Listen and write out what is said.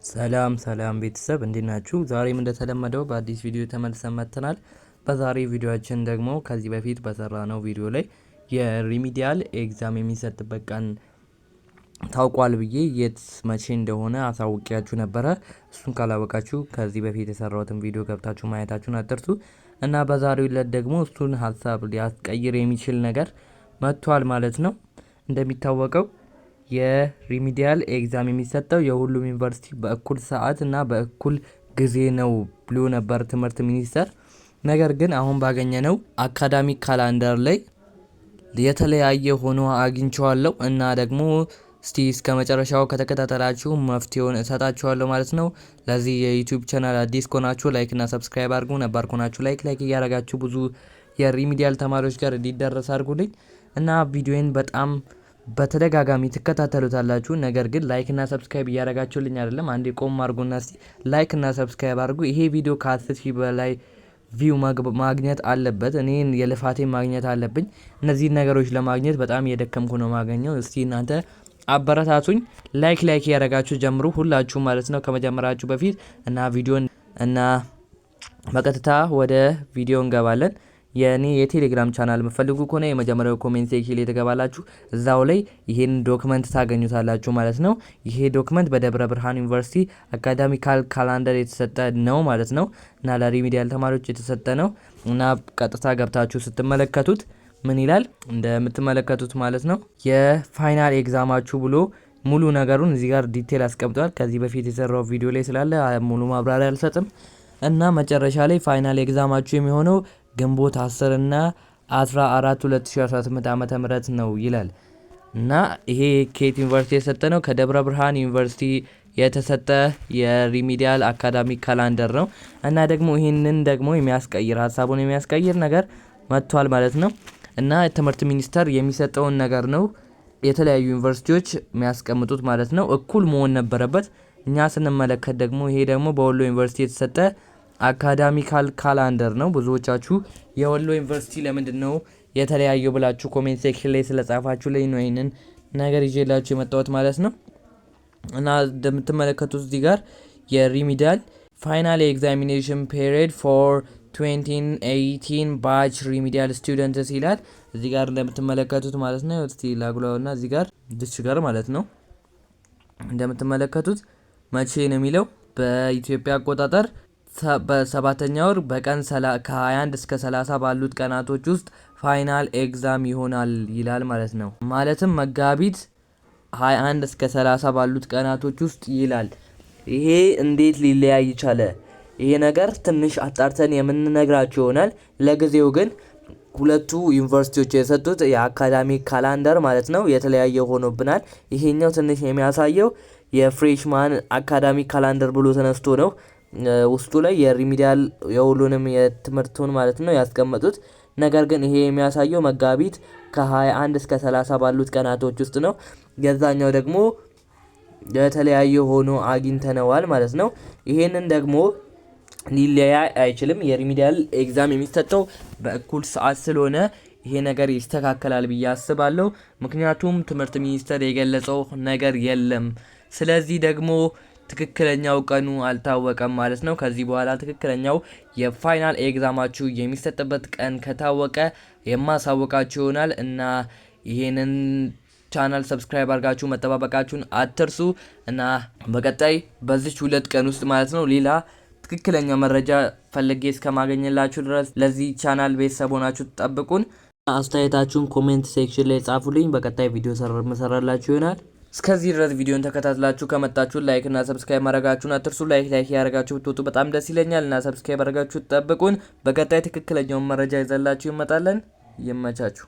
ሰላም ቤተሰብ እንዴት ናችሁ? ዛሬም እንደተለመደው በአዲስ ቪዲዮ ተመልሰን መጥተናል። በዛሬ ቪዲዮአችን ደግሞ ከዚህ በፊት በሰራነው ቪዲዮ ላይ የሪሚዲያል ኤግዛም የሚሰጥበት ቀን ታውቋል ብዬ የት መቼ እንደሆነ አሳውቂያችሁ ነበረ። እሱን ካላወቃችሁ ከዚህ በፊት የሰራሁትን ቪዲዮ ገብታችሁ ማየታችሁን አትርሱ እና በዛሬው ዕለት ደግሞ እሱን ሀሳብ ሊያስቀይር የሚችል ነገር መጥቷል ማለት ነው። እንደሚታወቀው የሪሚዲያል ኤግዛም የሚሰጠው የሁሉም ዩኒቨርሲቲ በእኩል ሰዓት እና በእኩል ጊዜ ነው ብሎ ነበር ትምህርት ሚኒስቴር። ነገር ግን አሁን ባገኘነው አካዳሚክ ካላንደር ላይ የተለያየ ሆኖ አግኝቼዋለሁ እና ደግሞ እስቲ እስከ መጨረሻው ከተከታተላችሁ መፍትሄውን እሰጣችኋለሁ ማለት ነው። ለዚህ የዩቲዩብ ቻናል አዲስ ከሆናችሁ ላይክ እና ሰብስክራይብ አድርጉ። ነባር ከሆናችሁ ላይክ እያደረጋችሁ ብዙ የሪሚዲያል ተማሪዎች ጋር እንዲደረስ አድርጉልኝ እና ቪዲዮን በጣም በተደጋጋሚ ትከታተሉታላችሁ። ነገር ግን ላይክ እና ሰብስክራይብ እያደረጋችሁልኝ አይደለም። አንዴ ቆም አድርጉና እስቲ ላይክ እና ሰብስክራይብ አድርጉ። ይሄ ቪዲዮ ከ10,000 በላይ ቪው ማግኘት አለበት። እኔ የልፋቴን ማግኘት አለብኝ። እነዚህ ነገሮች ለማግኘት በጣም እየደከምኩ ነው ማገኘው። እስቲ እናንተ አበረታቱኝ። ላይክ እያደረጋችሁ ጀምሩ ሁላችሁ ማለት ነው ከመጀመራችሁ በፊት እና ቪዲዮን እና በቀጥታ ወደ ቪዲዮ እንገባለን። የኔ የቴሌግራም ቻናል የምትፈልጉ ከሆነ የመጀመሪያው ኮሜንት ሴክሽን ላይ ተገባላችሁ። እዛው ላይ ይሄን ዶክመንት ታገኙታላችሁ ማለት ነው። ይሄ ዶክመንት በደብረ ብርሃን ዩኒቨርሲቲ አካዳሚካል ካላንደር የተሰጠ ነው ማለት ነው እና ለሪሚዲያል ተማሪዎች የተሰጠ ነው እና ቀጥታ ገብታችሁ ስትመለከቱት ምን ይላል እንደምትመለከቱት ማለት ነው የፋይናል ኤግዛማችሁ ብሎ ሙሉ ነገሩን እዚህ ጋር ዲቴል አስቀምጧል። ከዚህ በፊት የሰራው ቪዲዮ ላይ ስላለ ሙሉ ማብራሪያ አልሰጥም እና መጨረሻ ላይ ፋይናል ኤግዛማችሁ የሚሆነው ግንቦት 10 እና 14 2018 ዓመተ ምህረት ነው ይላል እና ይሄ ከየት ዩኒቨርሲቲ የተሰጠ ነው? ከደብረ ብርሃን ዩኒቨርሲቲ የተሰጠ የሪሚዲያል አካዳሚክ ካላንደር ነው እና ደግሞ ይሄንን ደግሞ የሚያስቀይር ሀሳቡን የሚያስቀይር ነገር መጥቷል ማለት ነው እና ትምህርት ሚኒስቴር የሚሰጠውን ነገር ነው የተለያዩ ዩኒቨርሲቲዎች የሚያስቀምጡት ማለት ነው። እኩል መሆን ነበረበት። እኛ ስንመለከት ደግሞ ይሄ ደግሞ በወሎ ዩኒቨርሲቲ የተሰጠ አካዳሚካል ካላንደር ነው። ብዙዎቻችሁ የወሎ ዩኒቨርሲቲ ለምንድን ነው የተለያየው ብላችሁ ኮሜንት ሴክሽን ላይ ስለጻፋችሁ ላይ ነው ይሄንን ነገር ይዤላችሁ የመጣሁት ማለት ነው እና እንደምትመለከቱት እዚህ ጋር የሪሚዲያል ፋይናል ኤግዛሚኔሽን ፔሪድ ፎር 2018 ባች ሪሚዲያል ስቱደንትስ ይላል እዚህ ጋር እንደምትመለከቱት ማለት ነው። እስቲ ላጉላውና እዚህ ጋር ድሽ ጋር ማለት ነው እንደምትመለከቱት መቼ ነው የሚለው በኢትዮጵያ አቆጣጠር በ7ኛ ወር በቀን ከ21 እስከ 30 ባሉት ቀናቶች ውስጥ ፋይናል ኤግዛም ይሆናል ይላል ማለት ነው። ማለትም መጋቢት 21 እስከ 30 ባሉት ቀናቶች ውስጥ ይላል። ይሄ እንዴት ሊለያይ ቻለ? ይሄ ነገር ትንሽ አጣርተን የምንነግራችሁ ይሆናል። ለጊዜው ግን ሁለቱ ዩኒቨርሲቲዎች የሰጡት የአካዳሚክ ካላንደር ማለት ነው የተለያየ ሆኖብናል። ይሄኛው ትንሽ የሚያሳየው የፍሬሽማን አካዳሚክ ካላንደር ብሎ ተነስቶ ነው ውስጡ ላይ የሪሚዲያል የሁሉንም የትምህርቱን ማለት ነው ያስቀመጡት። ነገር ግን ይሄ የሚያሳየው መጋቢት ከ21 እስከ 30 ባሉት ቀናቶች ውስጥ ነው። የዛኛው ደግሞ የተለያየ ሆኖ አግኝተነዋል ማለት ነው። ይሄንን ደግሞ ሊለያይ አይችልም። የሪሚዲያል ኤግዛም የሚሰጠው በእኩል ሰዓት ስለሆነ ይሄ ነገር ይስተካከላል ብዬ አስባለሁ። ምክንያቱም ትምህርት ሚኒስቴር የገለጸው ነገር የለም። ስለዚህ ደግሞ ትክክለኛው ቀኑ አልታወቀም ማለት ነው። ከዚህ በኋላ ትክክለኛው የፋይናል ኤግዛማችሁ የሚሰጥበት ቀን ከታወቀ የማሳወቃችሁ ይሆናል እና ይሄንን ቻናል ሰብስክራይብ አድርጋችሁ መጠባበቃችሁን አትርሱ እና በቀጣይ በዚች 2 ቀን ውስጥ ማለት ነው ሌላ ትክክለኛ መረጃ ፈልጌ እስከማገኘላችሁ ድረስ ለዚህ ቻናል ቤተሰብ ሆናችሁ ተጠብቁን። አስተያየታችሁን ኮሜንት ሴክሽን ላይ ጻፉልኝ። በቀጣይ ቪዲዮ መሰራላችሁ ይሆናል። እስከዚህ ድረስ ቪዲዮን ተከታትላችሁ ከመጣችሁ ላይክ እና ሰብስክራይብ ማድረጋችሁን አትርሱ። ላይክ ያደረጋችሁ ብትወጡ በጣም ደስ ይለኛል እና ሰብስክራይብ አድርጋችሁ ተጠብቁን። በቀጣይ ትክክለኛውን መረጃ ይዘላችሁ ይመጣለን። ይመቻችሁ።